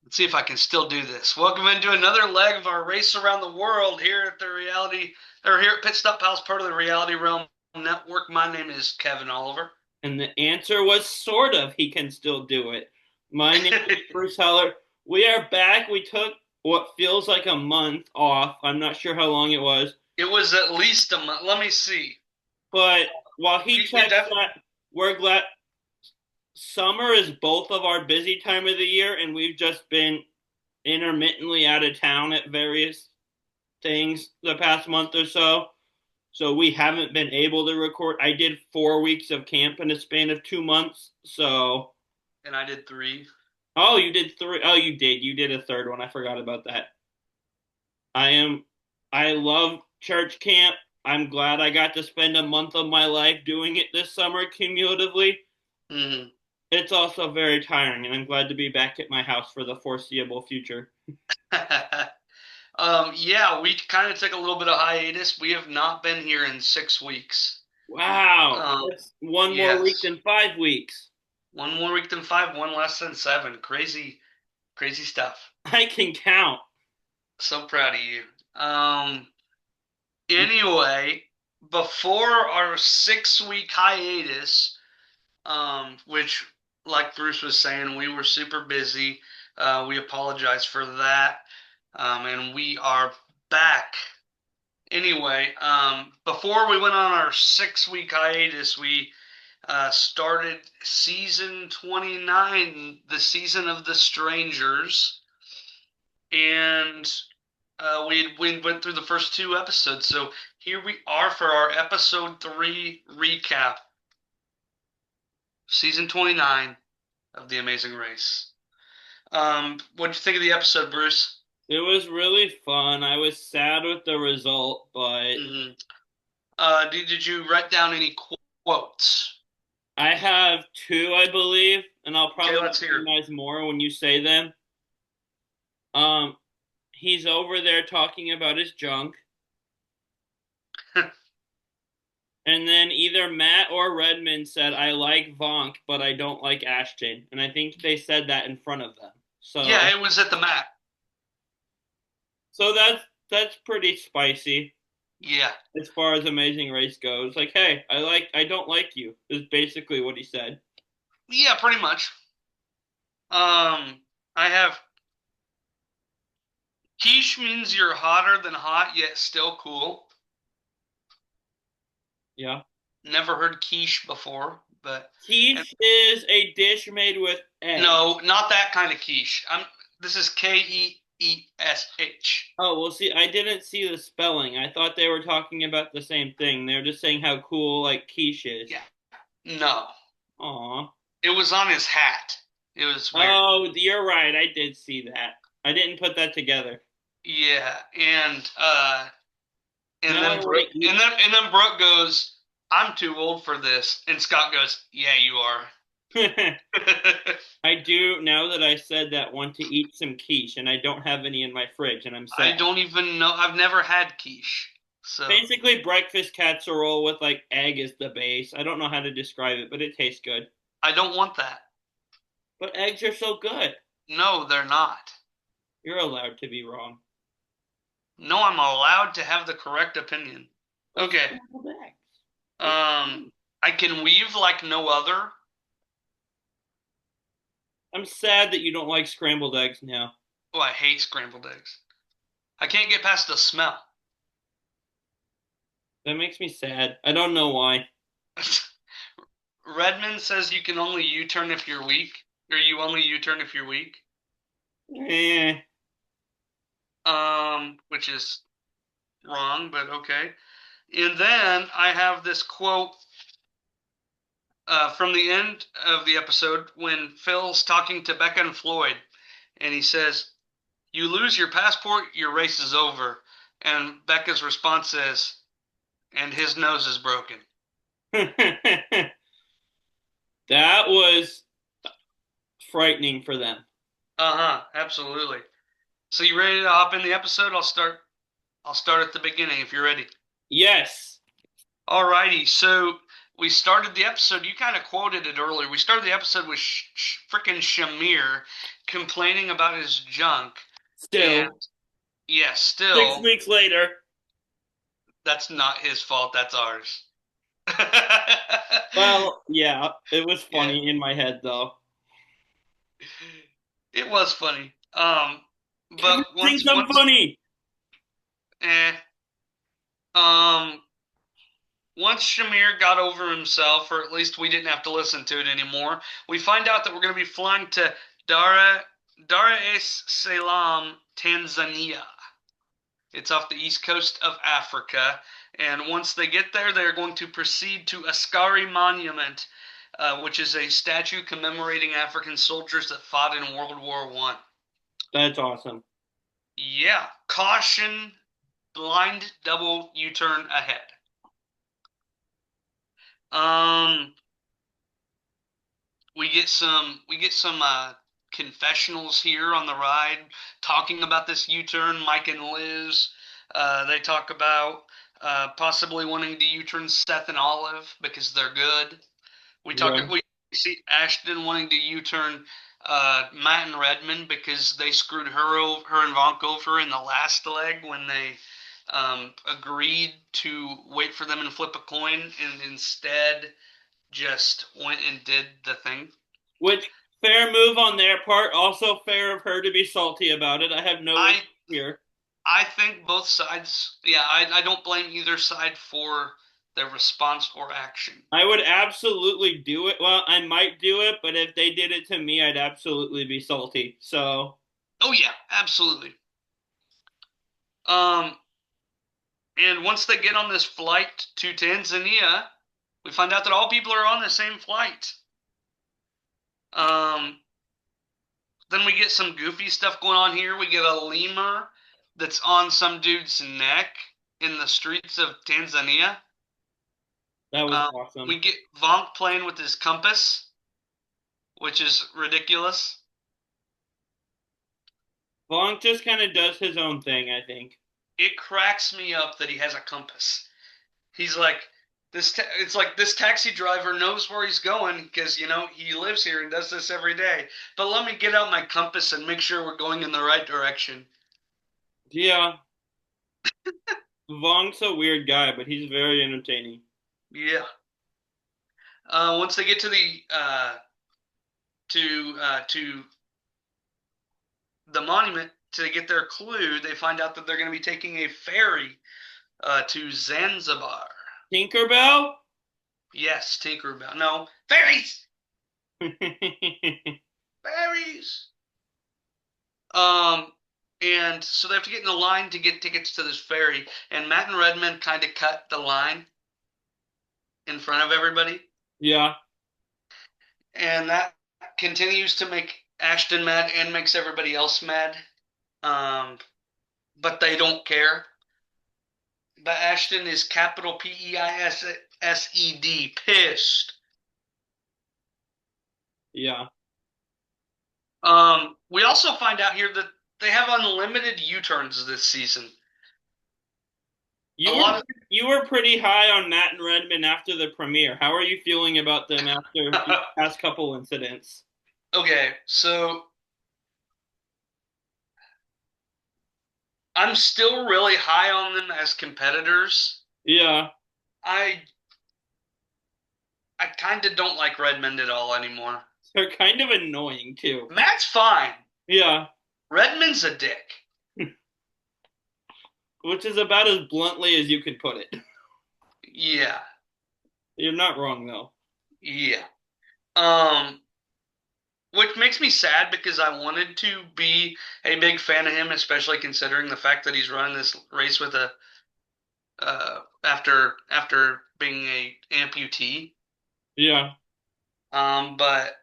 Let's see if I can still do this. Welcome into another leg of our race around the world here at here at Pitstop Pals, part of the Reality Realm Network. My name is Kevin Oliver. And the answer was sort of he can still do it. My name is Bruce Heller. We are back. We took what feels like a month off. I'm not sure how long it was. It was at least a month. Let me see. But while he We checks def that, we're glad summer is both of our busy time of the year, and we've just been intermittently out of town at various things the past month or so. So we haven't been able to record. I did 4 weeks of camp in a span of 2 months. So, and I did three. oh, you did three. Oh, you did. You did a third one. I forgot about that. I am. I love church camp. I'm glad I got to spend a month of my life doing it this summer cumulatively. Mhm. It's also very tiring, and I'm glad to be back at my house for the foreseeable future. Yeah, we kind of took a little bit of hiatus. We have not been here in 6 weeks. Wow, Um, that's one more week yes, than 5 weeks. one more week than five, one less than seven. Crazy, crazy stuff. I can count. So proud of you. Anyway, before our 6 week hiatus, which, like Bruce was saying, we were super busy. We apologize for that. And we are back. Anyway, before we went on our 6 week hiatus, we started season 29, the season of the strangers. And we went through the first two episodes. So here we are for our episode 3 recap, season 29 of The Amazing Race. What'd you think of the episode, Bruce? It was really fun. I was sad with the result, but Hmm. Did you write down any quotes? I have two, I believe, and I'll Okay, probably let's hear. recognize more when you say them. Um, he's over there talking about his junk, and then either Matt or Redmond said, "I like Vonk, but I don't like Ashton," and I think they said that in front of them. Yeah, So, it was at the mat. so that's pretty spicy Yeah, as far as Amazing Race goes. Like, hey, I don't like you is basically what he said. yeah, pretty much. I have quiche means you're hotter than hot, yet still cool. Yeah. Never heard quiche before, but and Quiche is a dish made with egg. no, not that kind of quiche. This is Keesh. Oh, well, see, I didn't see the spelling. I thought they were talking about the same thing. They were just saying how cool, like, quiche is. Yeah. No. Aw. It was on his hat. It was weird. Oh, you're right. I did see that. I didn't put that together. Yeah, and Now I then want Brooke to eat. and then Brooke goes, "I'm too old for this." And Scott goes, "Yeah, you are." I do, now that I said that, want to eat some quiche, and I don't have any in my fridge, and I'm I sad. don't even know. I've never had quiche. So, Basically, breakfast casserole with, like, egg as the base. I don't know how to describe it, but it tastes good. I don't want that. But eggs are so good. No, they're not. You're allowed to be wrong. No, I'm allowed to have the correct opinion. But Okay. scrambled eggs. Um, I can weave like no other. I'm sad that you don't like scrambled eggs now. Oh, I hate scrambled eggs. I can't get past the smell. That makes me sad. I don't know why. Redmond says you can only U-turn if you're weak, or you only U-turn if you're weak. Eh. Which is wrong, but okay. And then I have this quote from the end of the episode when Phil's talking to Becca and Floyd, and he says, "You lose your passport, your race is over." And Becca's response is, "And his nose is broken." That was frightening for them. Uh-huh, absolutely. So you ready to hop in the episode? I'll start at the beginning if you're ready. Yes. Alrighty, so we started the episode. You kind of quoted it earlier. We started the episode with freaking Shamir complaining about his junk, and Still, yeah, six still, weeks later. that's not his fault. That's ours. Well, yeah, it was Yeah, funny in my head though. it was funny. But Kevin thinks I'm funny. eh, um, once Shamir got over himself, or at least we didn't have to listen to it anymore, we find out that we're going to be flying to Dar es Salaam, Tanzania. It's off the east coast of Africa. And once they get there, they're going to proceed to Askari Monument, which is a statue commemorating African soldiers that fought in World War One. That's awesome. Yeah, caution, blind double U-turn ahead. Um, we get some confessionals here on the ride talking about this U-turn. Mike and Liz, they talk about possibly wanting to U-turn Seth and Olive because they're good. Yeah. We see Ashton wanting to U-turn Matt and Redmond because they screwed her and Vonk over in the last leg when they agreed to wait for them and flip a coin and instead just went and did the thing. Which fair move on their part. Also fair of her to be salty about it. I have no issue I here. I think both sides. Yeah, I don't blame either side for their response or action. I would absolutely do it. Well, I might do it, but if they did it to me, I'd absolutely be salty. So, Oh yeah, absolutely. Um, and once they get on this flight to Tanzania, we find out that all people are on the same flight. Um, then we get some goofy stuff going on here. We get a lemur that's on some dude's neck in the streets of Tanzania. that was Um, awesome. we get Vonk playing with his compass, which is ridiculous. Vonk just kind of does his own thing, I think. It cracks me up that he has a compass. He's like it's like this taxi driver knows where he's going because he lives here and does this every day. But let me get out my compass and make sure we're going in the right direction. Yeah, Vonk's a weird guy, but he's very entertaining. Yeah. Once they get to the monument to get their clue, they find out that they're going to be taking a ferry to Zanzibar. Tinkerbell? Yes, Tinkerbell. No, ferries, ferries. Um, and so they have to get in the line to get tickets to this ferry. And Matt and Redmond kind of cut the line in front of everybody, Yeah. and that continues to make Ashton mad and makes everybody else mad. Um, but they don't care. But Ashton is capital PEISSED, pissed. Yeah. We also find out here that they have unlimited U-turns this season. A You were lot of you were pretty high on Matt and Redmond after the premiere. How are you feeling about them after these past couple incidents? Okay, so I'm still really high on them as competitors. Yeah, I I kind of don't like Redmond at all anymore. they're kind of annoying too. Matt's fine. Yeah, Redmond's a dick. which is about as bluntly as you could put it. Yeah, You're not wrong though. yeah. Um, which makes me sad because I wanted to be a big fan of him, especially considering the fact that he's running this race with a after being a amputee. Yeah. But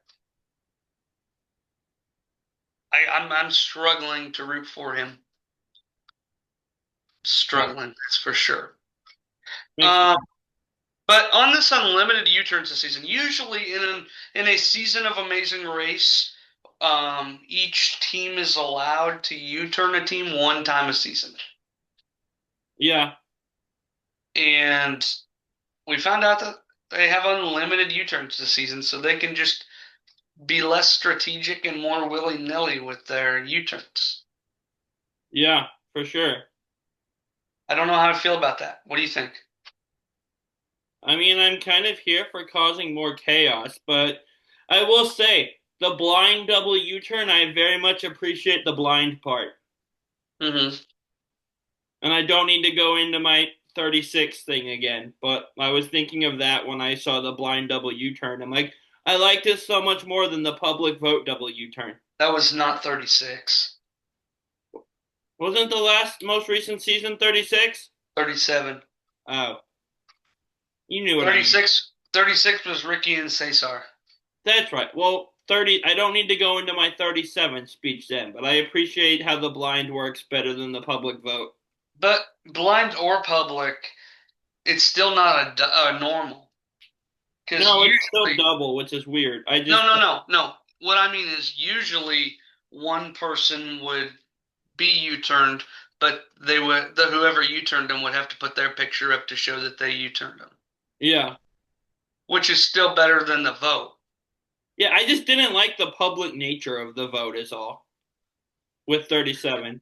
I'm struggling to root for him. Yeah. Struggling, that's for sure. Makes Um, but on this unlimited U-turns this season, usually in a season of Amazing Race, each team is allowed to U-turn a team one time a season, yeah. and we found out that They have unlimited U-turns this season, so they can just be less strategic and more willy-nilly with their U-turns. Yeah, for sure. I don't know how I feel about that. What do you think? I mean, I'm kind of here for causing more chaos, but I will say the blind double U-turn, I very much appreciate the blind part. Hmm. And I don't need to go into my 36 thing again, but I was thinking of that when I saw the blind double U-turn. I'm like, I like this so much more than the public vote double U-turn. That was not 36. Wasn't the last most recent season 36? 37. Oh, you knew what I meant. 36 was Ricky and Cesar. That's right. Well, 30, I don't need to go into my 37 speech then, but I appreciate how the blind works better than the public vote. But blind or public, it's still not a normal. Because No, it's still usually, double, which is weird. I no, just, no, no, no. What I mean is usually one person would be U-turned, but whoever U-turned them would have to put their picture up to show that they U-turned them, yeah. which is still better than the vote. Yeah, I just didn't like the public nature of the vote, is all, with 37.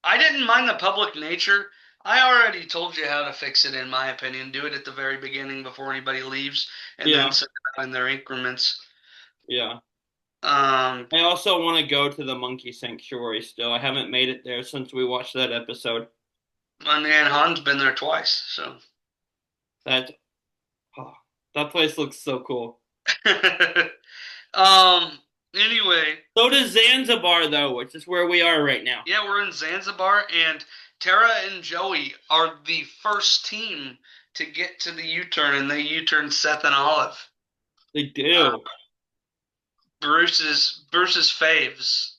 I didn't mind the public nature. I already told you how to fix it, in my opinion. Do it at the very beginning before anybody leaves, and then Yeah, set it up in their increments. yeah. Um, I also want to go to the monkey sanctuary still. I haven't made it there since we watched that episode. and Han's been there twice, so. That, oh, that place looks so cool. um. Anyway, So does Zanzibar, though, which is where we are right now. yeah, we're in Zanzibar, and Tara and Joey are the first team to get to the U-turn, and they U-turn Seth and Olive. They Uh, do. Bruce's faves.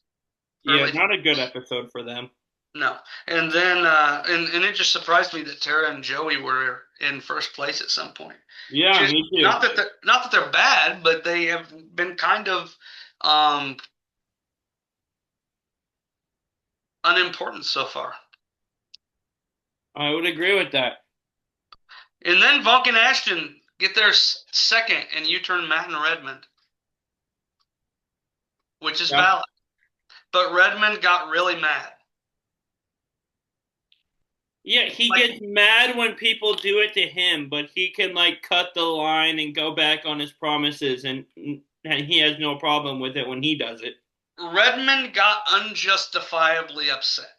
Yeah, Early. not a good episode for them. No. And then and it just surprised me that Tara and Joey were in first place at some point. Yeah, Just me too. not that they're bad, but they have been kind of um unimportant so far. I would agree with that. And then Vulcan Ashton get their second and U-turn Matt and Redmond, which is Yeah. valid. But Redmond got really mad. Yeah, he Like gets mad when people do it to him, but he can like cut the line and go back on his promises, and he has no problem with it when he does it. Redmond got unjustifiably upset.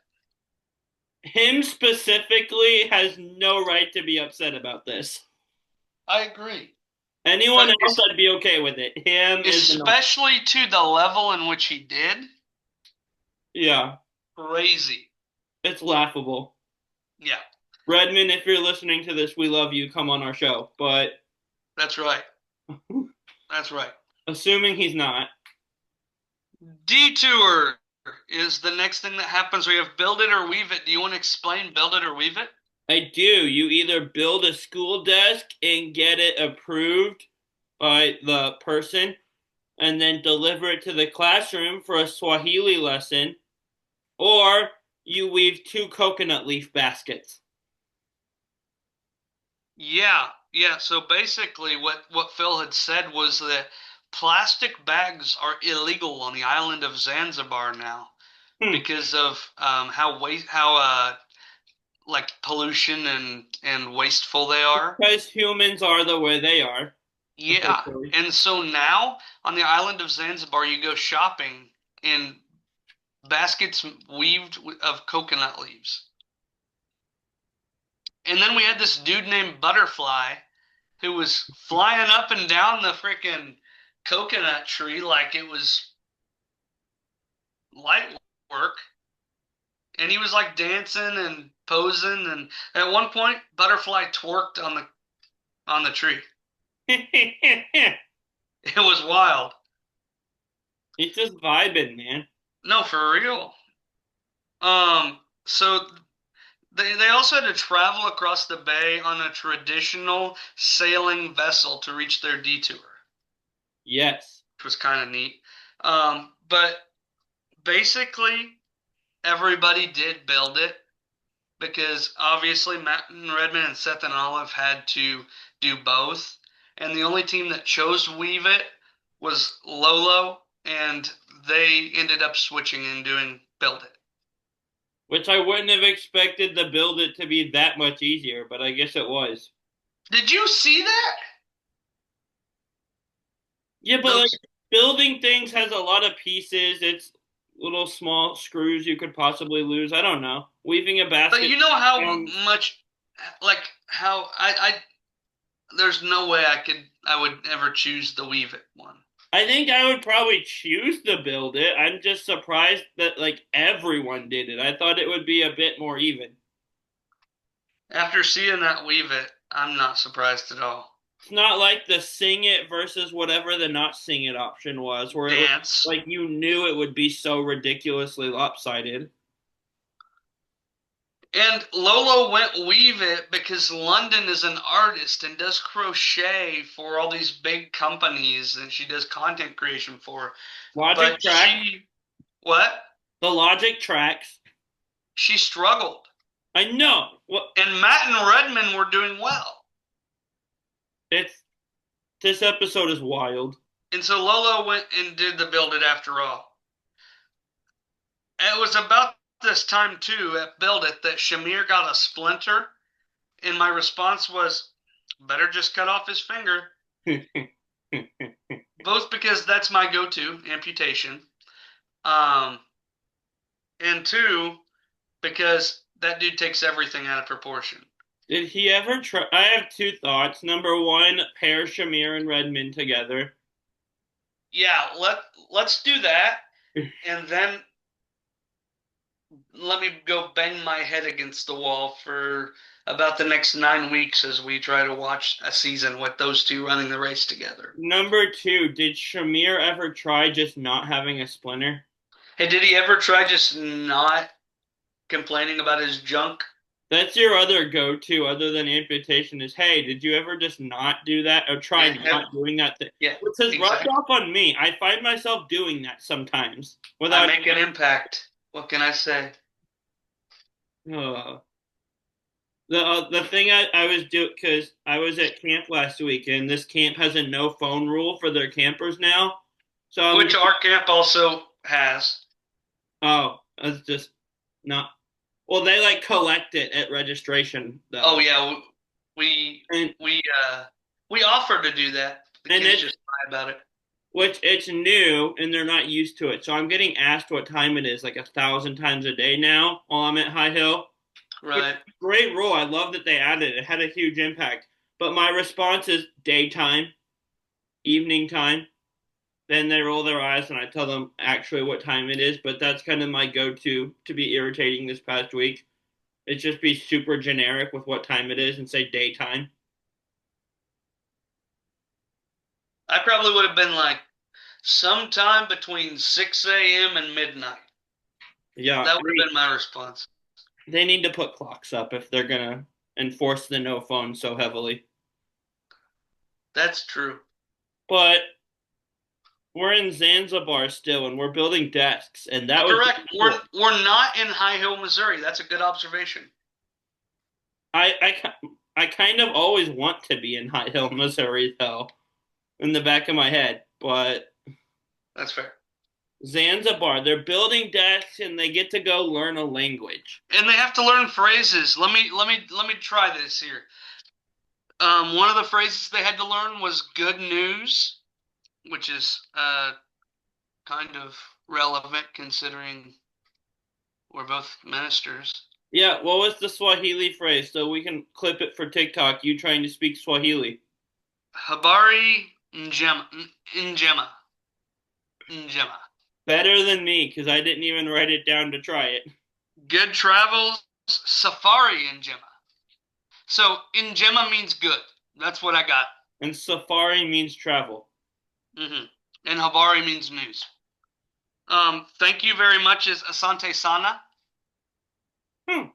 Him specifically has no right to be upset about this. I agree. Anyone But else, I'd be okay with it. Him is an especially to the level in which he did, yeah, crazy. it's laughable. Yeah, Redmond, if you're listening to this, we love you. Come on our show. But that's right. That's right. assuming he's not, Detour is the next thing that happens. We have build it or weave it. Do you want to explain build it or weave it? I do. You either build a school desk and get it approved by the person and then deliver it to the classroom for a Swahili lesson, or you weave two coconut leaf baskets. Yeah, yeah. So basically, what Phil had said was that plastic bags are illegal on the island of Zanzibar now Hmm. because of how like pollution and wasteful they are. Because humans are the way they are, Yeah, essentially. and so now on the island of Zanzibar, you go shopping in baskets weaved of coconut leaves. And then we had this dude named Butterfly who was flying up and down the freaking coconut tree like it was light work. And he was like dancing and posing. And at one point, Butterfly twerked on the tree. It was wild. He's just vibing, man. No, for real. So they also had to travel across the bay on a traditional sailing vessel to reach their detour, Yes. which was kind of neat. But basically, everybody did build it because obviously Matt and Redmond and Seth and Olive had to do both. and the only team that chose to weave it was Lolo, and they ended up switching and doing build it. Which I wouldn't have expected the build it to be that much easier, but I guess it was. Did you see that? Yeah, but like Those, building things has a lot of pieces. It's little small screws you could possibly lose. I don't know. Weaving a but basket you know how sounds. much, like how there's no way I would ever choose the weave it one. I think I would probably choose to build it. I'm just surprised that like everyone did it. I thought it would be a bit more even. After seeing that weave it, I'm not surprised at all. It's not like the sing it versus whatever the not sing it option was, where it was Dance. like you knew it would be so ridiculously lopsided. And Lolo went weave it because London is an artist and does crochet for all these big companies and she does content creation for. Logic But tracks. what? The logic tracks. She struggled. I know. What And Matt and Redmond were doing well. it's this episode is wild. And so Lolo went and did the build it after all. And it was about this time too at Build It that Shamir got a splinter, and my response was, better just cut off his finger. Both because that's my go-to amputation, um, and two because that dude takes everything out of proportion. Did he ever try? I have two thoughts. Number one, pair Shamir and Redmond together. Yeah, let's do that, and then let me go bang my head against the wall for about the next 9 weeks as we try to watch a season with those two running the race together. Number two, did Shamir ever try just not having a splinter? Hey, did he ever try just not complaining about his junk? That's your other go-to other than amputation is, hey, did you ever just not do that or try Yeah, not doing that thing? yeah, Which has rubbed exactly. off on me. I find myself doing that sometimes I without. make an impact. What can I say? Uh, the thing I was doing because I was at camp last week and this camp has a no phone rule for their campers now. So I'm Which our camp also has. oh, that's just not. Well, they like collect it at registration Oh though, yeah, we and we uh we offer to do that. The and kids it's just lie about it. which it's new and they're not used to it. So I'm getting asked what time it is like 1,000 times a day now while I'm at High Hill. Which is Right. a great rule. I love that they added it. It had a huge impact. But my response is daytime, evening time. Then they roll their eyes and I tell them actually what time it is. But that's kind of my go-to to be irritating this past week. It's just be super generic with what time it is and say daytime. I probably would have been like sometime between 6 a.m. and midnight. Yeah, That would have been my response. they need to put clocks up if they're gonna enforce the no phone so heavily. That's true. But we're in Zanzibar still, and we're building desks, and that was Correct. We're cool. we're not in High Hill, Missouri. That's a good observation. I kind of always want to be in High Hill, Missouri, though, in the back of my head. But That's fair. Zanzibar, they're building desks, and they get to go learn a language. And they have to learn phrases. Let me try this here. One of the phrases they had to learn was good news, which is kind of relevant considering we're both ministers. Yeah, what was the Swahili phrase? So we can clip it for TikTok. You trying to speak Swahili? Habari njema njema. Better than me, because I didn't even write it down to try it. Good travels, safari njema. So njema means good. That's what I got. And safari means travel. And habari means news. Thank you very much is asante sana. Hmm.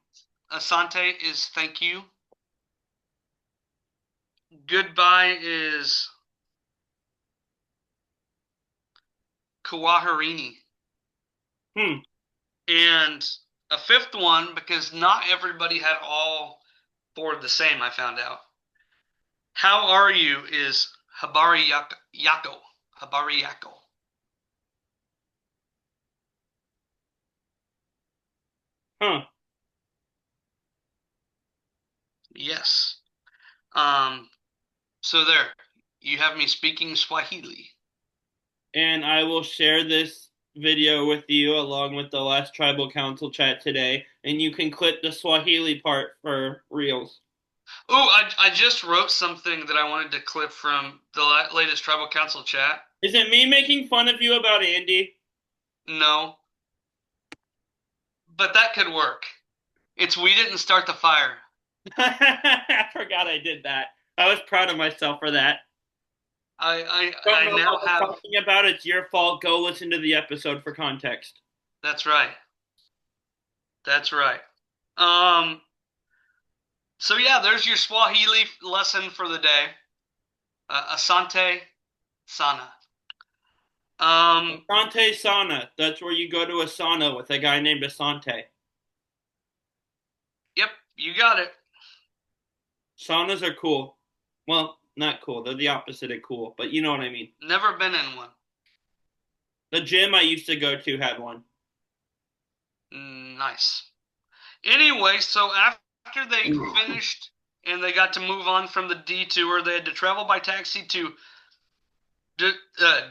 Asante is thank you. Goodbye is Kawaharini. Hmm. And a fifth one, because not everybody had all four the same, I found out. How are you is Habari Yako. Habari Yako. Huh. Yes. Um, so there. You have me speaking Swahili. And I will share this video with you along with the last tribal council chat today, and you can clip the Swahili part for reels. Oh, I just wrote something that I wanted to clip from the latest tribal council chat. Is it me making fun of you about Andy? No, but that could work. It's we didn't start the fire. I forgot I did that. I was proud of myself for that. I Don't I know now what we're have. talking about. It's your fault. Go listen to the episode for context. That's right. That's right. Um. So yeah, there's your Swahili lesson for the day. Asante sana. Um. Asante Sauna. That's where you go to a sauna with a guy named Asante. Yep, you got it. Saunas are cool. Well, not cool. They're the opposite of cool, but you know what I mean. Never been in one. The gym I used to go to had one. Nice. Anyway, so after they finished and they got to move on from the detour, they had to travel by taxi to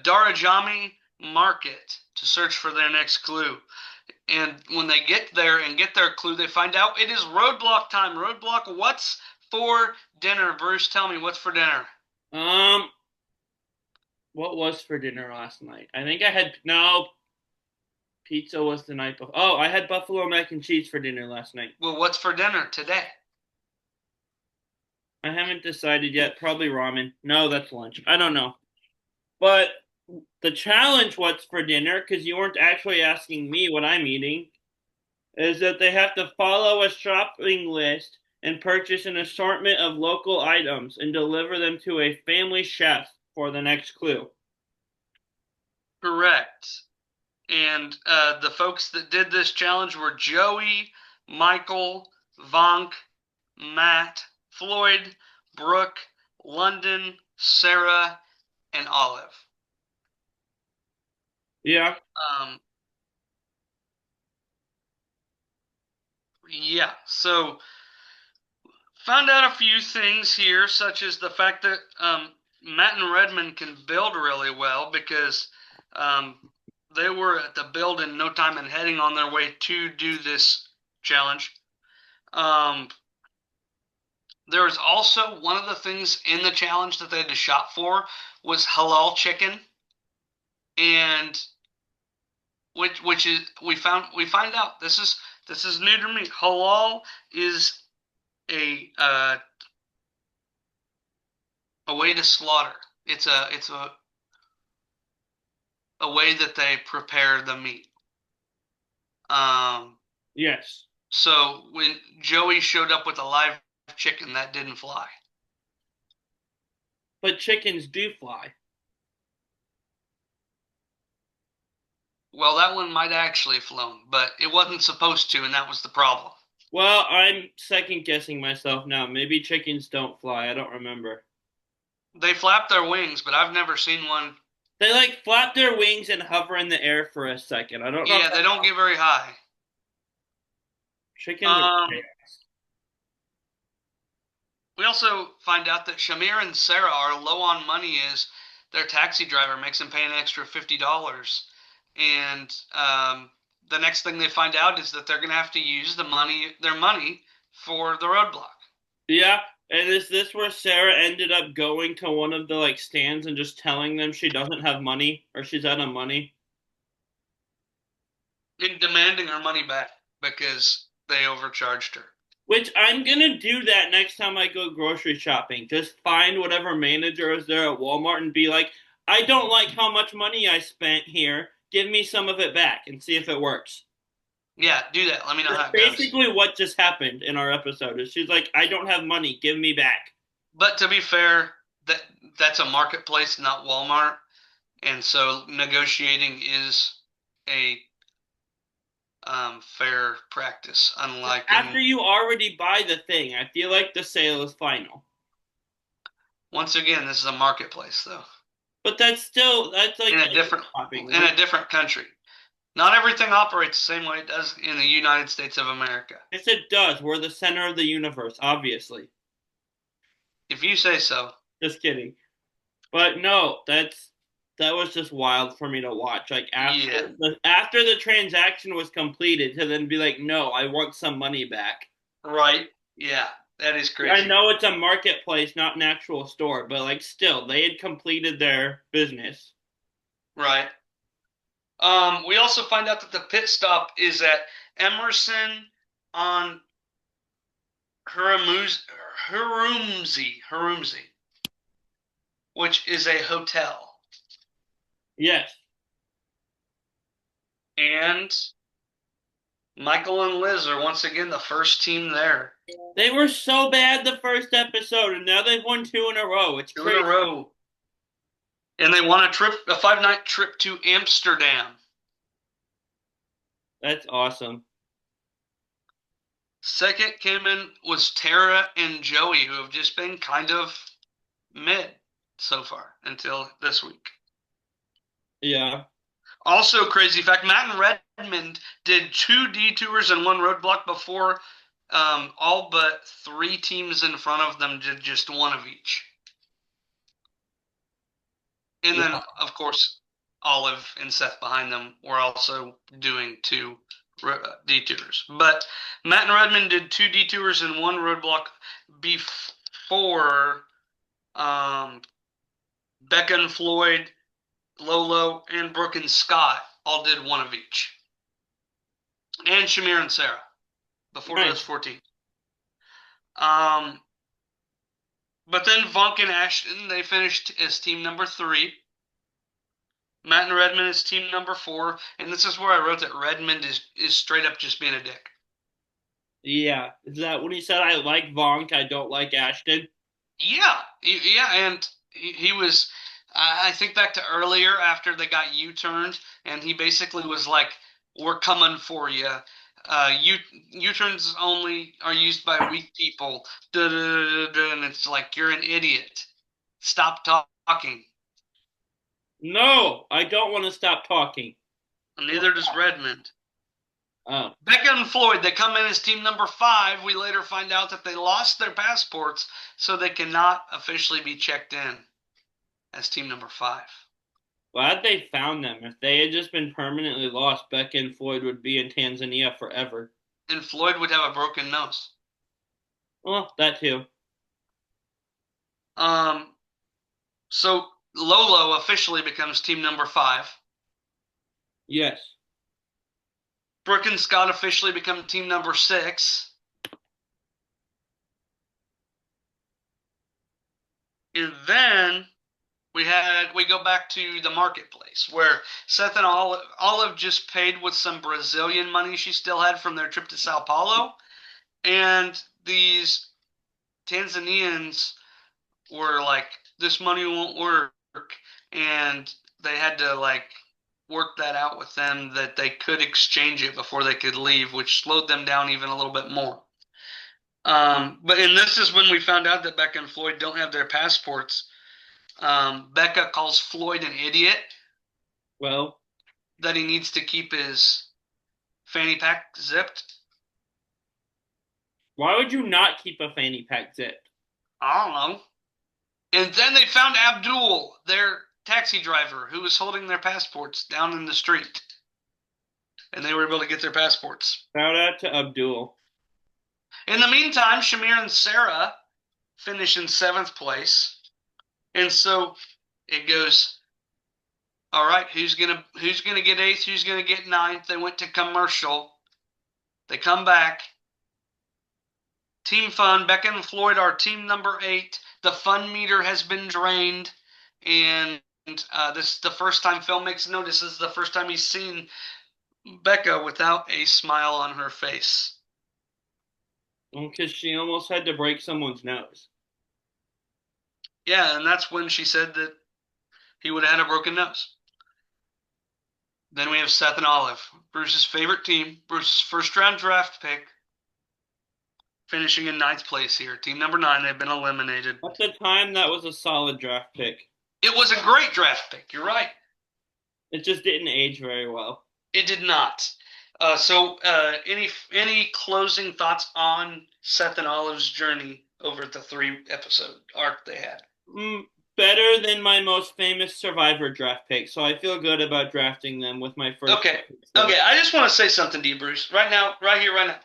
Darajami Market to search for their next clue. And when they get there and get their clue, they find out it is roadblock time. Roadblock, what's for dinner? Bruce, tell me what's for dinner. Um, what was for dinner last night? I think I had no pizza was the night before. Oh, I had buffalo mac and cheese for dinner last night. Well, what's for dinner today? I haven't decided yet. Probably ramen. No, that's lunch. I don't know. But the challenge, what's for dinner, because you weren't actually asking me what I'm eating, is that they have to follow a shopping list and purchase an assortment of local items and deliver them to a family chef for the next clue. Correct. And the folks that did this challenge were Joey, Michael, Vonk, Matt, Floyd, Brooke, London, Sarah, and Olive. Yeah. Um, yeah, so found out a few things here, such as the fact that Matt and Redmond can build really well because um, they were at the build in no time and heading on their way to do this challenge. Um, there was also one of the things in the challenge that they had to shop for was halal chicken, and which is we find out this is new to me. Halal is a uh, a way to slaughter. It's a way that they prepare the meat. Um, Yes. so when Joey showed up with a live chicken, that didn't fly. But chickens do fly. Well, that one might actually have flown, but it wasn't supposed to, and that was the problem. Well, I'm second guessing myself now. Maybe chickens don't fly. I don't remember. They flap their wings, but I've never seen one. They like flap their wings and hover in the air for a second. I don't know if Yeah, they that's don't get very high. chickens are. Um, we also find out that Shamir and Sarah are low on money as their taxi driver makes them pay an extra $50. And the next thing they find out is that they're going to have to use their money, for the roadblock. Yeah, and is this where Sarah ended up going to one of the like stands and just telling them she doesn't have money or she's out of money? And demanding her money back because they overcharged her. Which I'm gonna do that next time I go grocery shopping. Just find whatever manager is there at Walmart and be like, I don't like how much money I spent here. Give me some of it back and see if it works. Yeah, do that. Let me know That's how it goes. basically what just happened in our episode. Is she's like, I don't have money, give me back. But to be fair, that's a marketplace, not Walmart, and so negotiating is a fair practice. Unlike After in you already buy the thing, I feel like the sale is final. Once again, this is a marketplace, though, But that's like in a internet different shopping, in right? a different country. Not everything operates the same way it does in the United States of America. Yes, it does. We're the center of the universe, obviously. If you say so. Just kidding. But no, that was just wild for me to watch. Like Yeah. after the transaction was completed, to then be like, no, I want some money back. Right. Yeah. That is I crazy. know it's a marketplace, not an actual store, but like still, they had completed their business. Right. We also find out that the pit stop is at Emerson on Hurumzi, which is a hotel. Yes. And Michael and Liz are once again the first team there. They were so bad the first episode, and now they've won two in a row. It's Two in a crazy. row. And they won a 5-night trip to Amsterdam. That's awesome. Second came in was Tara and Joey, who have just been kind of mid so far until this week. Yeah. Also, crazy fact: Matt and Redmond did two detours and one roadblock before all but three teams in front of them did just one of each. And then, Yeah. of course, Olive and Seth behind them were also doing two detours. But Matt and Redmond did two detours and one roadblock before um, Becca and Floyd, Lolo, and Brooke and Scott all did one of each. And Shamir and Sarah before those Nice. 14. Um, but then Vonk and Ashton, they finished as team number 3. Matt and Redmond is team number 4. And this is where I wrote that Redmond is straight up just being a dick. Yeah. Is that when he said I like Vonk, I don't like Ashton? Yeah, yeah, and he was. I think back to earlier after they got U-turned, and he basically was like, "We're coming for you. U-turns only are used by weak people." Duh, duh, duh, duh, duh, and it's like you're an idiot. Stop talking. No, I don't want to stop talking. Neither does Redmond. Oh. Becca and Floyd, they come in as team number 5. We later find out that they lost their passports, so they cannot officially be checked in as team number 5. Glad they found them. If they had just been permanently lost, Becca and Floyd would be in Tanzania forever. And Floyd would have a broken nose. Well, that too. Um, so Lolo officially becomes team number 5. Yes. Brooke and Scott officially become team number 6. And then we go back to the marketplace where Seth and Olive just paid with some Brazilian money she still had from their trip to Sao Paulo, and these Tanzanians were like, "This money won't work," and they had to like work that out with them that they could exchange it before they could leave, which slowed them down even a little bit more. And this is when we found out that Becca and Floyd don't have their passports. Becca calls Floyd an idiot, Well, that he needs to keep his fanny pack zipped. why would you not keep a fanny pack zipped? I don't know. And then they found Abdul, their taxi driver, who was holding their passports down in the street. And they were able to get their passports. Shout out to Abdul. In the meantime, Shamir and Sarah finish in 7th place. And so it goes, all right, who's gonna get 8th, who's gonna get 9th? They went to commercial. They come back. Team Fun, Becca and Floyd are team number 8. The fun meter has been drained, and this is the first time Phil makes notice. This is the first time he's seen Becca without a smile on her face. Because she almost had to break someone's nose. Yeah, and that's when she said that he would have had a broken nose. Then we have Seth and Olive, Bruce's favorite team, Bruce's first round draft pick. finishing in ninth place here. Team number nine, they've been eliminated. At the time, that was a solid draft pick. It was a great draft pick. You're right. It just didn't age very well. It did not. Any closing thoughts on Seth and Olive's journey over the 3 episode arc they had? Better than my most famous Survivor draft pick, so I feel good about drafting them with my first. Okay. Okay, I just want to say something to you, Bruce. Right now, right here, right now.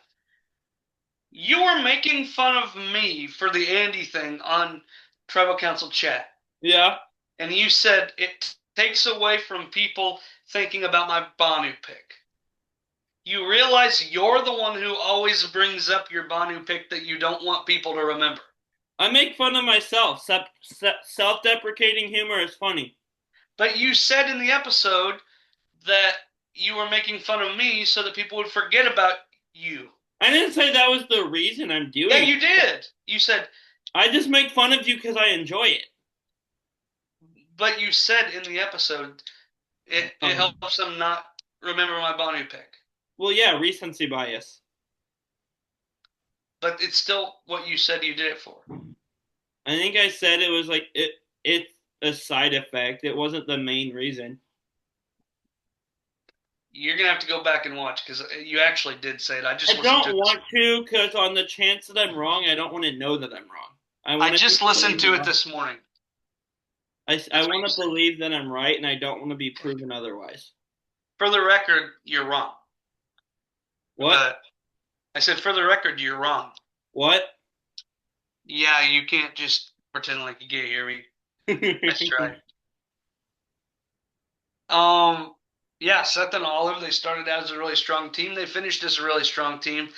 You were making fun of me for the Andy thing on Tribal Council chat. Yeah. And you said it takes away from people thinking about my Banu pick. You realize you're the one who always brings up your Banu pick that you don't want people to remember. I make fun of myself. Self-deprecating humor is funny. But you said in the episode that you were making fun of me so that people would forget about you. I didn't say that was the reason I'm doing Yeah, it. you did. You said, I just make fun of you because I enjoy it. but you said in the episode it helps them not remember my Banu pick. Well, yeah, recency bias. But it's still what you said you did it for. I think I said it was like it's a side effect. It wasn't the main reason. You're gonna have to go back and watch because you actually did say it. I don't want to because on the chance that I'm wrong, I don't want to know that I'm wrong. I just listened to it this morning. I want to believe that I'm right, and I don't want to be proven otherwise. For the record, you're wrong. What? I said, for the record, you're wrong. What? Yeah, you can't just pretend like you can't hear me. Nice try. Yeah, Seth and Olive, they started out as a really strong team. They finished as a really strong team.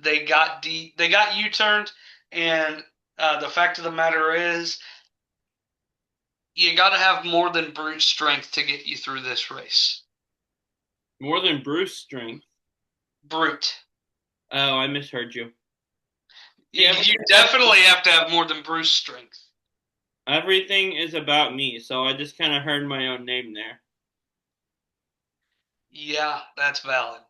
They got U-turned, and the fact of the matter is, you got to have more than brute strength to get you through this race. More than brute strength? Brute. Oh, I misheard you. Yeah, you definitely have to have more than brute strength. Everything is about me, so I just kind of heard my own name there. Yeah, that's valid.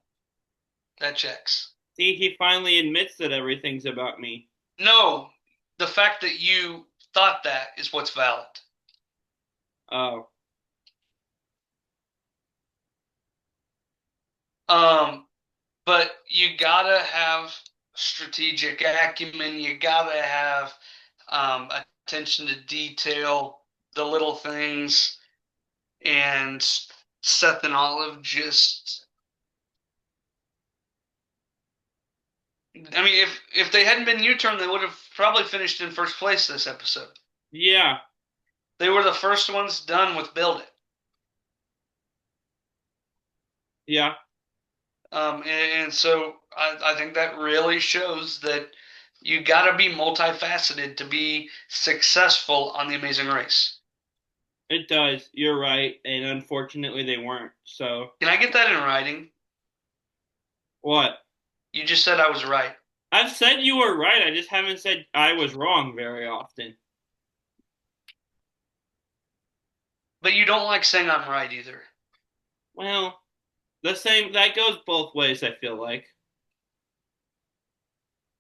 That checks. See, he finally admits that everything's about me. No, the fact that you thought that is what's valid. Oh. But you gotta have strategic acumen. You gotta have attention to detail, the little things, and Seth and Olive just. I mean, if they hadn't been U-turn, they would have probably finished in first place this episode. Yeah. They were the first ones done with Build It. Yeah. And so I think that really shows that you got to be multifaceted to be successful on The Amazing Race. It does. You're right. And unfortunately, they weren't. So. Can I get that in writing? What? You just said I was right. I've said you were right. I just haven't said I was wrong very often. But you don't like saying I'm right either. Well, the same, that goes both ways, I feel like.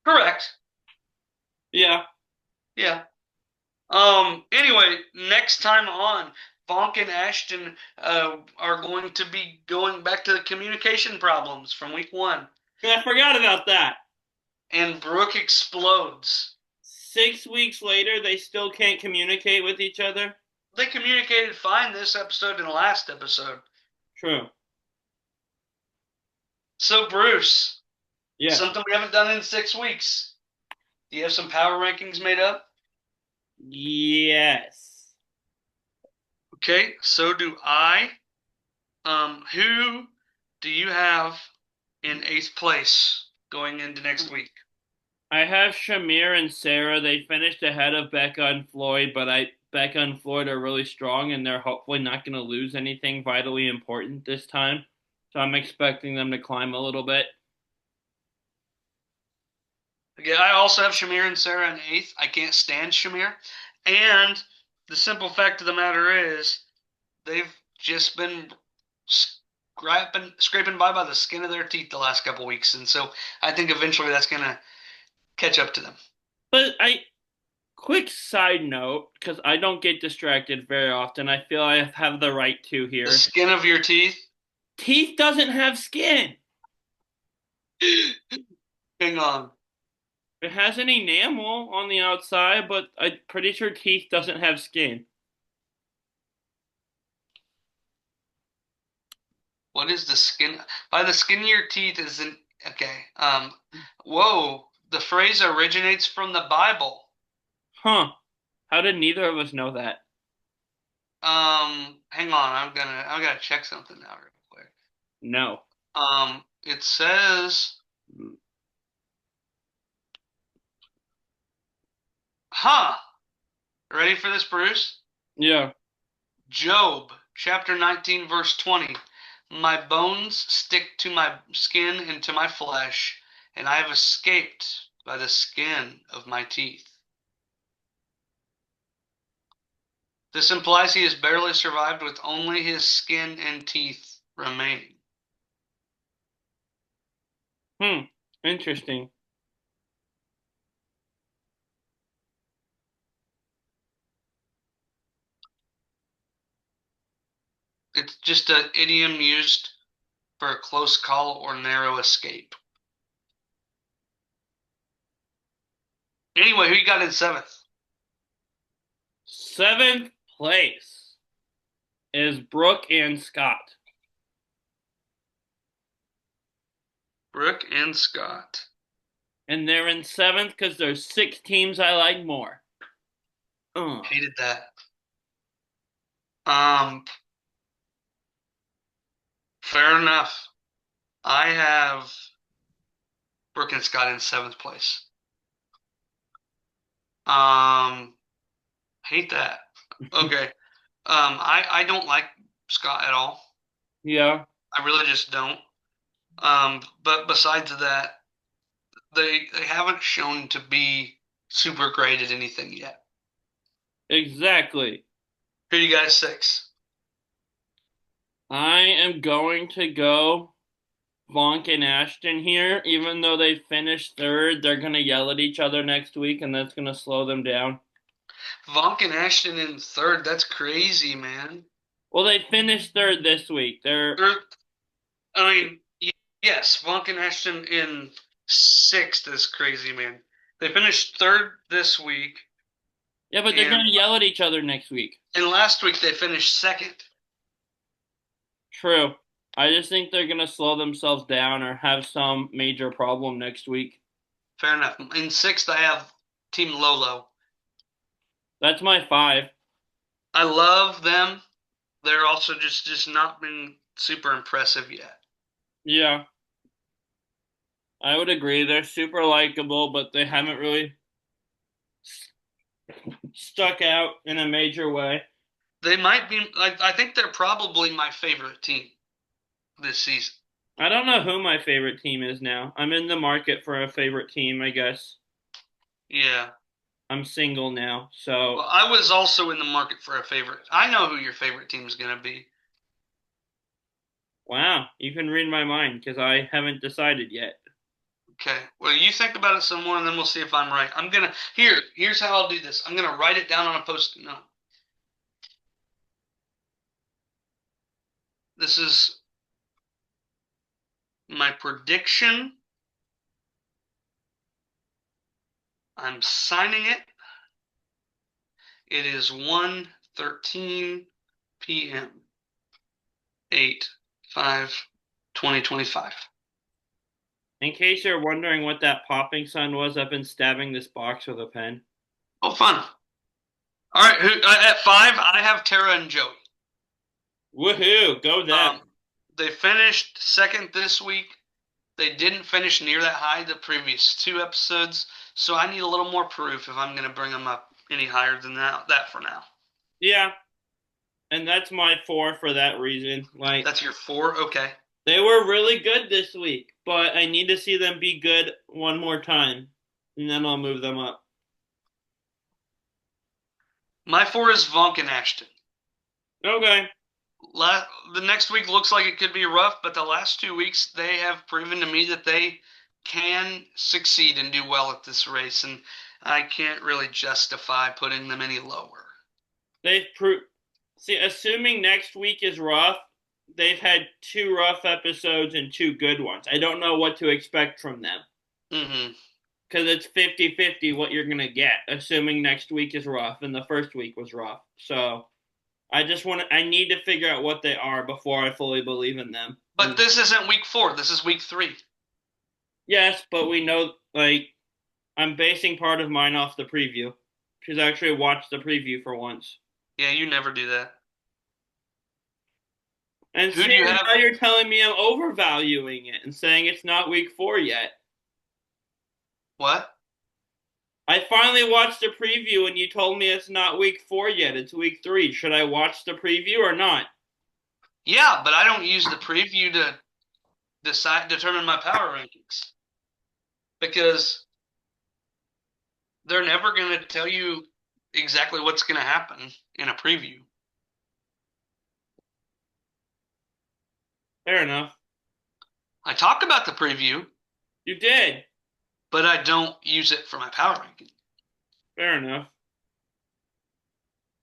Correct. Yeah. Yeah. Anyway, next time on, Bonk and Ashton are going to be going back to the communication problems from week 1. I forgot about that. And Brooke explodes. 6 weeks later, they still can't communicate with each other? They communicated fine this episode and last episode. True. So, Bruce. Yeah. Something we haven't done in 6 weeks. Do you have some power rankings made up? Yes. Okay, so do I. Who do you have in 8th place going into next week? I have Shamir and Sarah. They finished ahead of Becca and Floyd, but Becca and Floyd are really strong, and they're hopefully not going to lose anything vitally important this time. So I'm expecting them to climb a little bit. Okay, I also have Shamir and Sarah in 8th. I can't stand Shamir. And the simple fact of the matter is they've just been scraping by the skin of their teeth the last couple weeks. And so I think eventually that's going to catch up to them. But quick side note, because I don't get distracted very often. I feel I have the right to The here. skin of your teeth. Teeth doesn't have skin. Hang on. It has an enamel on the outside, but I'm pretty sure teeth doesn't have skin. What is the skin? By the skin of your teeth isn't okay. Whoa. The phrase originates from the Bible. Huh. How did neither of us know that? Hang on. I gotta check something out real quick. No. It says, huh. Ready for this, Bruce? Yeah. Job chapter 19, verse 20. My bones stick to my skin and to my flesh, and I have escaped by the skin of my teeth. This implies he has barely survived with only his skin and teeth remaining. Hmm. Interesting. It's just an idiom used for a close call or narrow escape. Anyway, who you got in seventh? Seventh place is Brooke and Scott. Brooke and Scott. And they're in seventh because there's six teams I like more. Hated that. Um, Fair enough. I have Brooke and Scott in seventh place. Um, Hate that. Okay. I don't like Scott at all. Yeah, I really just don't. But besides that, they haven't shown to be super great at anything yet. exactly. Who you guys six? I am going to go Vonk and Ashton here. Even though they finished third, they're going to yell at each other next week, and that's going to slow them down. Vonk and Ashton in third. That's crazy, man. Well, they finished third this week. They're, I mean, yes, Vonk and Ashton in sixth is crazy, man. They finished third this week, Yeah, but they're and going to yell at each other next week. last week they finished second. True. I just think they're going to slow themselves down or have some major problem next week. Fair enough. In sixth, I have Team Lolo. That's my five. I love them. They're also just not been super impressive yet. Yeah, I would agree. They're super likable, but they haven't really stuck out in a major way. They might be like I think they're probably my favorite team this season. I don't know who my favorite team is now. I'm in the market for a favorite team, I guess. Yeah. I'm single now, so Well, I was also in the market for a favorite. I know who your favorite team is going to be. wow, you can read my mind because I haven't decided yet. Okay. Well, you think about it some more, and then we'll see if I'm right. Here's how I'll do this. I'm gonna write it down on a post-it note. This is my prediction. I'm signing it. It is 1:13 p.m. 8/5/2025. In case you're wondering what that popping sound was, I've been stabbing this box with a pen. Oh, fun. All right, at five, I have Tara and Joey. Woohoo, go them. They finished second this week. They didn't finish near that high the previous two episodes, so I need a little more proof if I'm going to bring them up any higher than that for now. Yeah, and that's my four for that reason. Like, That's your four? Okay. they were really good this week, but I need to see them be good one more time, and then I'll move them up. My four is Vonk and Ashton. Okay. The next week looks like it could be rough, but the last 2 weeks they have proven to me that they can succeed and do well at this race, and I can't really justify putting them any lower. They've proved. See, assuming next week is rough, they've had two rough episodes and two good ones. I don't know what to expect from them Hmm. because it's 50-50 what you're going to get, assuming next week is rough and the first week was rough. So I need to figure out what they are before I fully believe in them. But this isn't week 4. This is week 3. Yes, but we know, like, I'm basing part of mine off the preview because I actually watched the preview for once. Yeah, you never do that. And Who see, do you have? now you're telling me I'm overvaluing it and saying it's not week 4 yet. What? I finally watched the preview and you told me it's not week 4 yet, it's week 3. Should I watch the preview or not? Yeah, but I don't use the preview to determine my power rankings because they're never going to tell you exactly what's going to happen in a preview. Fair enough. I talk about the preview, You did. but I don't use it for my power ranking. Fair enough.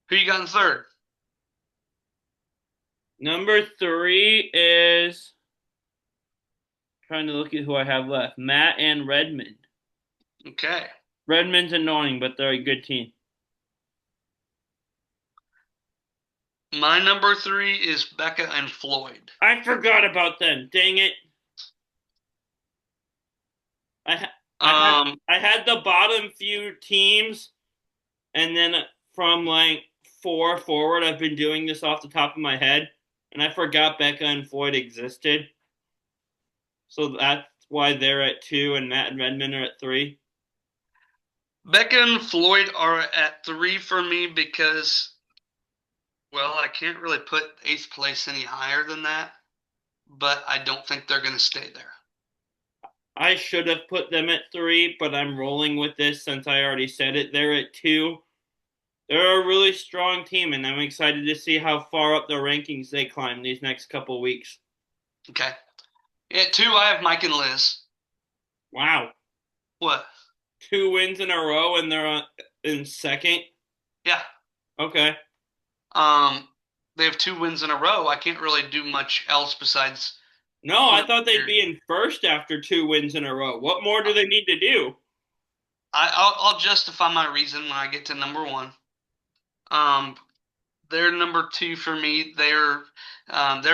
Who you got in third? Number 3 is trying to look at who I have left. Matt and Redmond. Okay. Redmond's annoying, but they're a good team. My number 3 is Becca and Floyd. I forgot about them. Dang it. I I had Um, I had the bottom few teams, and then from like 4 forward, I've been doing this off the top of my head, and I forgot Becca and Floyd existed. So that's why they're at 2, and Matt and Redmond are at 3. Becca and Floyd are at 3 for me because, well, I can't really put 8th place any higher than that, but I don't think they're going to stay there. I should have put them at 3, but I'm rolling with this since I already said it. They're at 2. They're a really strong team, and I'm excited to see how far up the rankings they climb these next couple weeks. Okay. At 2, I have Mike and Liz. Wow. What? 2 wins in a row, and they're in second. Yeah. Okay. Um, they have 2 wins in a row. I can't really do much else besides No, I put thought they'd their. be in first after 2 wins in a row. What more do they need to do? I'll justify my reason when I get to number 1. Um, they're number 2 for me. They're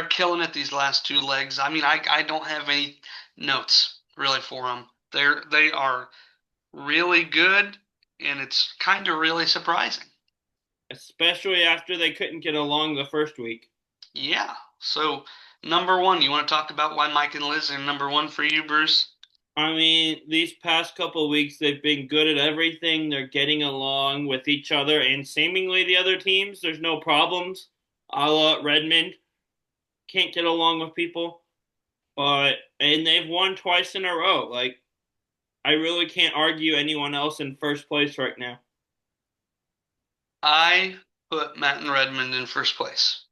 killing it these last 2 legs. I mean, I don't have any notes really for them. They are really good, and it's kind of really surprising. Especially after they couldn't get along the first week. Yeah. So number 1, you want to talk about why Mike and Liz are number 1 for you, Bruce? I mean, these past couple of weeks, they've been good at everything. They're getting along with each other and seemingly the other teams. There's no problems. A la Redmond can't get along with people, and they've won twice in a row. Like, I really can't argue anyone else in first place right now. I put Matt and Redmond in first place.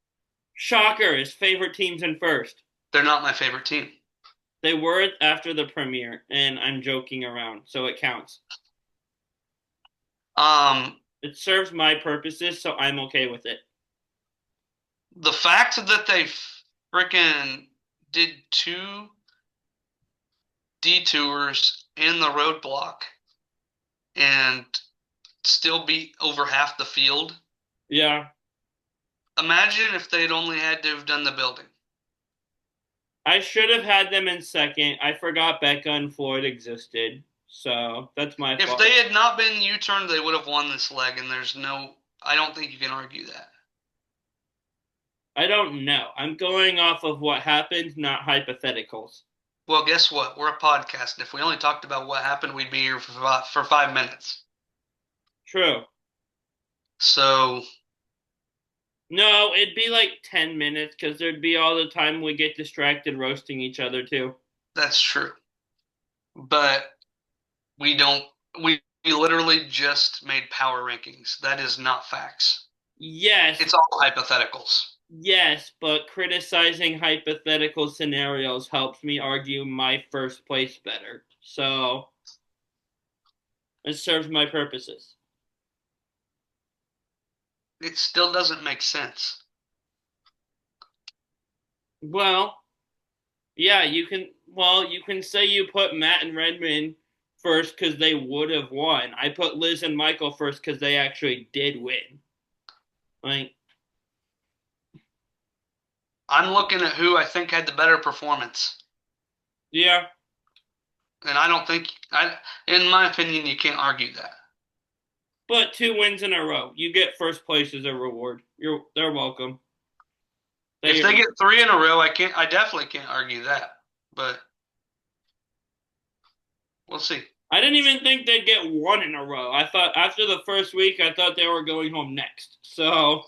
Shocker, his favorite team's in first. They're not my favorite team. They were after the premiere, and I'm joking around, so it counts. Um, It serves my purposes, so I'm okay with it. the fact that they freaking did 2 detours in the roadblock and still beat over half the field. Yeah, Imagine if they'd only had to have done the building. I should have had them in second. I forgot Becca and Floyd existed, so that's my If fault. they had not been U-turned, they would have won this leg, and I don't think you can argue that. I don't know. I'm going off of what happened, not hypotheticals. Well, guess what? We're a podcast. If we only talked about what happened, we'd be here for 5 minutes. True. So, No, it'd be like 10 minutes because there'd be all the time we get distracted roasting each other, too. that's true. But we don't, we literally just made power rankings. That is not facts. Yes, It's all hypotheticals. Yes, but criticizing hypothetical scenarios helps me argue my first place better. So it serves my purposes. It still doesn't make sense. Well, yeah, you can say you put Matt and Redmond first because they would have won. I put Liz and Michael first because they actually did win. Like, I'm looking at who I think had the better performance. yeah, And I don't think, in my opinion, you can't argue that. but 2 wins in a row. You get first place as a reward. They're welcome. If They they get three in a row, I definitely can't argue that. But we'll see. I didn't even think they'd get one in a row. I thought after the first week, I thought they were going home next. So,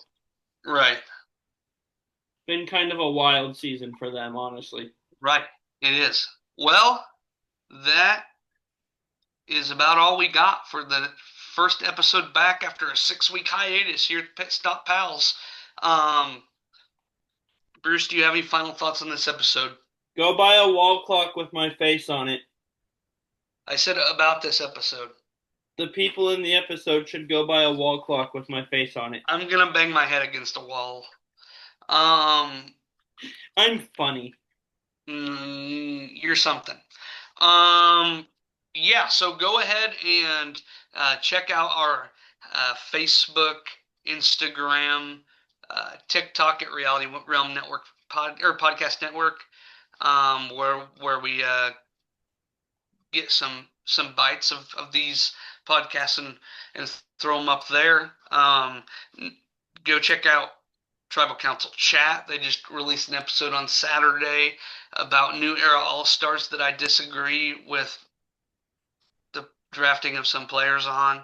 Right, been kind of a wild season for them, honestly. right. It is. Well, that is about all we got for the first episode back after a 6 week hiatus here at Pitstop Pals. Um, Bruce, do you have any final thoughts on this episode? Go buy a wall clock with my face on it. I said about this episode. The people in the episode should go buy a wall clock with my face on it. I'm gonna bang my head against a wall. Um, I'm funny. you're something. Um, yeah, so go ahead and check out our Facebook, Instagram, TikTok at Reality Realm Network Podcast Network, where we get some bites of these podcasts and throw them up there. Go check out Tribal Council Chat. They just released an episode on Saturday about New Era All Stars that I disagree with the drafting of some players on.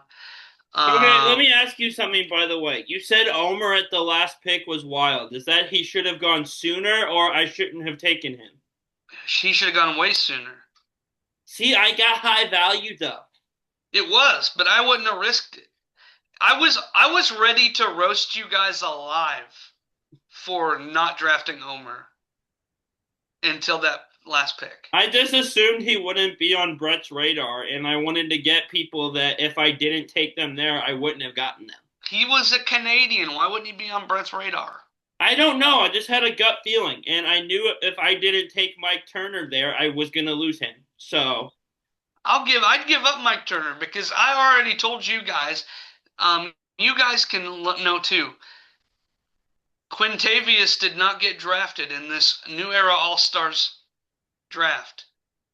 Okay, let Um, me ask you something, by the way. You said Omer at the last pick was wild. Is that he should have gone sooner or I shouldn't have taken him? she should have gone way sooner. See, I got high value though. It was, but I wouldn't have risked it. I was ready to roast you guys alive for not drafting Omer until that last pick. I just assumed he wouldn't be on Brett's radar, and I wanted to get people that if I didn't take them there, I wouldn't have gotten them. He was a Canadian. Why wouldn't he be on Brett's radar? I don't know. I just had a gut feeling, and I knew if I didn't take Mike Turner there, I was going to lose him. So, I'd give up Mike Turner because I already told you guys. You guys can know too. Quintavious did not get drafted in this New Era All Stars draft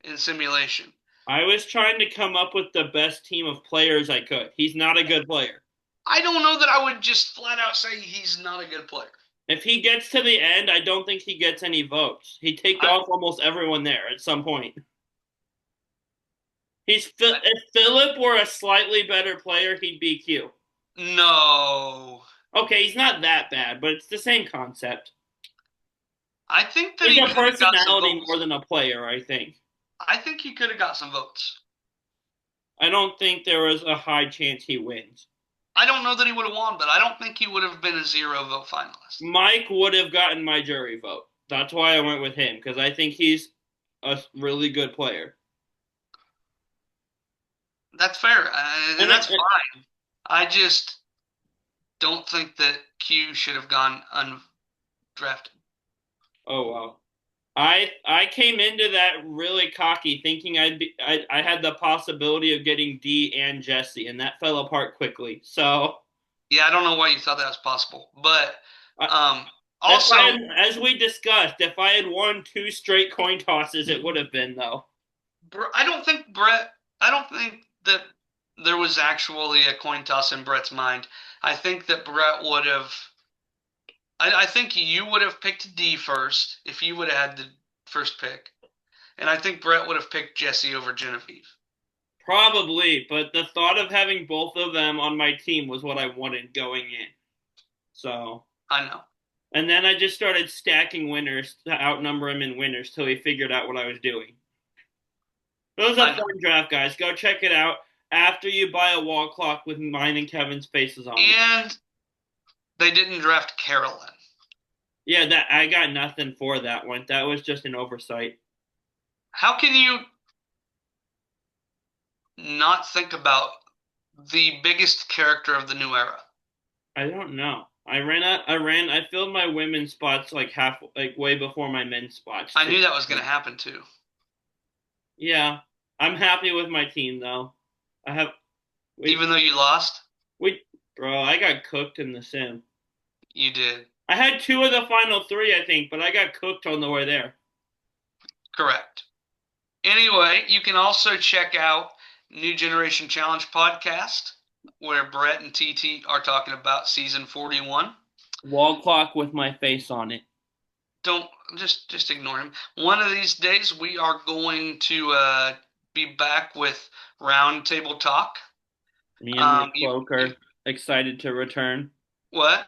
in simulation. I was trying to come up with the best team of players I could. He's not a good player. I don't know that I would just flat out say he's not a good player. If he gets to the end, I don't think he gets any votes. He take I, off almost everyone there at some point. If Philip were a slightly better player, he'd be Q. no, Okay, he's not that bad, but it's the same concept. I think that He's he a could have got some personality votes. more than a player, I think. I think he could have got some votes. I don't think there was a high chance he wins. I don't know that he would have won, but I don't think he would have been a zero vote finalist. Mike would have gotten my jury vote. That's why I went with him, because I think he's a really good player. That's fair, and And that's fine. I just don't think that Q should have gone undrafted. oh wow. I came into that really cocky, thinking I had the possibility of getting D and Jesse, and that fell apart quickly. So Yeah, I don't know why you thought that was possible, but I, also, as we discussed, if I had won 2 straight coin tosses, it would have been though. I don't think Brett. I don't think that there was actually a coin toss in Brett's mind. I think that Brett would have. I think you would have picked D first if you would have had the first pick, and I think Brett would have picked Jesse over Genevieve. Probably, but the thought of having both of them on my team was what I wanted going in. So, I know. and then I just started stacking winners to outnumber him in winners till he figured out what I was doing. It was a I know. fun draft, guys. Go check it out after you buy a wall clock with mine and Kevin's faces on it. And they didn't draft Carolyn. Yeah, that I got nothing for that one. That was just an oversight. How can you not think about the biggest character of the new era? I don't know. I filled my women's spots like half like way before my men's spots I too. knew that was going to happen too. Yeah. I'm happy with my team though. I have we Even though you lost, we bro, I got cooked in the sim. you did. I had two of the final three, I think, but I got cooked on the way there. Correct. Anyway, you can also check out New Generation Challenge podcast, where Brett and TT are talking about season 41. Wall clock with my face on it. Don't just ignore him. One of these days, we are going to be back with roundtable talk. Me and my cloak You are excited to return. what?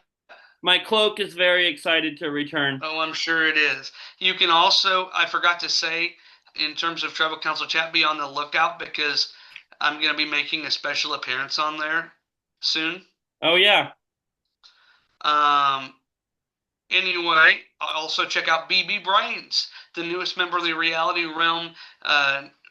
My cloak is very excited to return. Oh, I'm sure it is. You can also, I forgot to say, in terms of Tribal Council chat, be on the lookout because I'm going to be making a special appearance on there soon. Oh yeah. Um, Anyway, also check out BB Brains, the newest member of the Reality Realm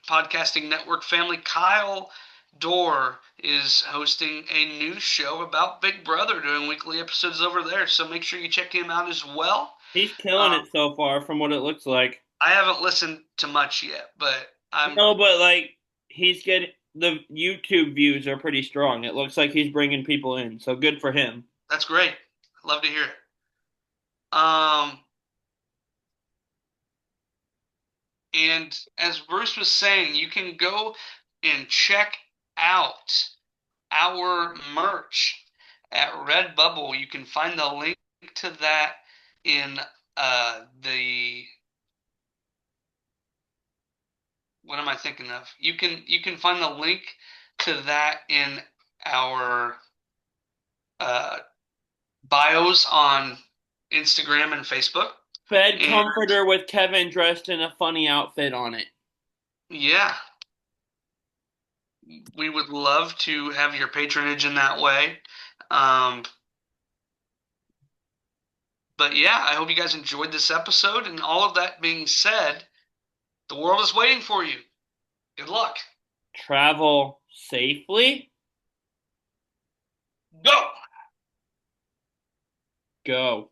podcasting network family. Kyle Dorr is hosting a new show about Big Brother, doing weekly episodes over there. So make sure you check him out as well. He's killing Um, it so far from what it looks like. I haven't listened to much yet, but I'm No, but like he's getting the YouTube views are pretty strong. It looks like he's bringing people in. So good for him. that's great. Love to hear it. Um, and as Bruce was saying, you can go and check out our merch at Redbubble. You can find the link to that in the what am I thinking of? You can find the link to that in our uh, bios on Instagram and Facebook. Bed And comforter with Kevin dressed in a funny outfit on it. yeah, we would love to have your patronage in that way. Um, but yeah, I hope you guys enjoyed this episode. And all of that being said, the world is waiting for you. Good luck. Travel safely. Go! Go.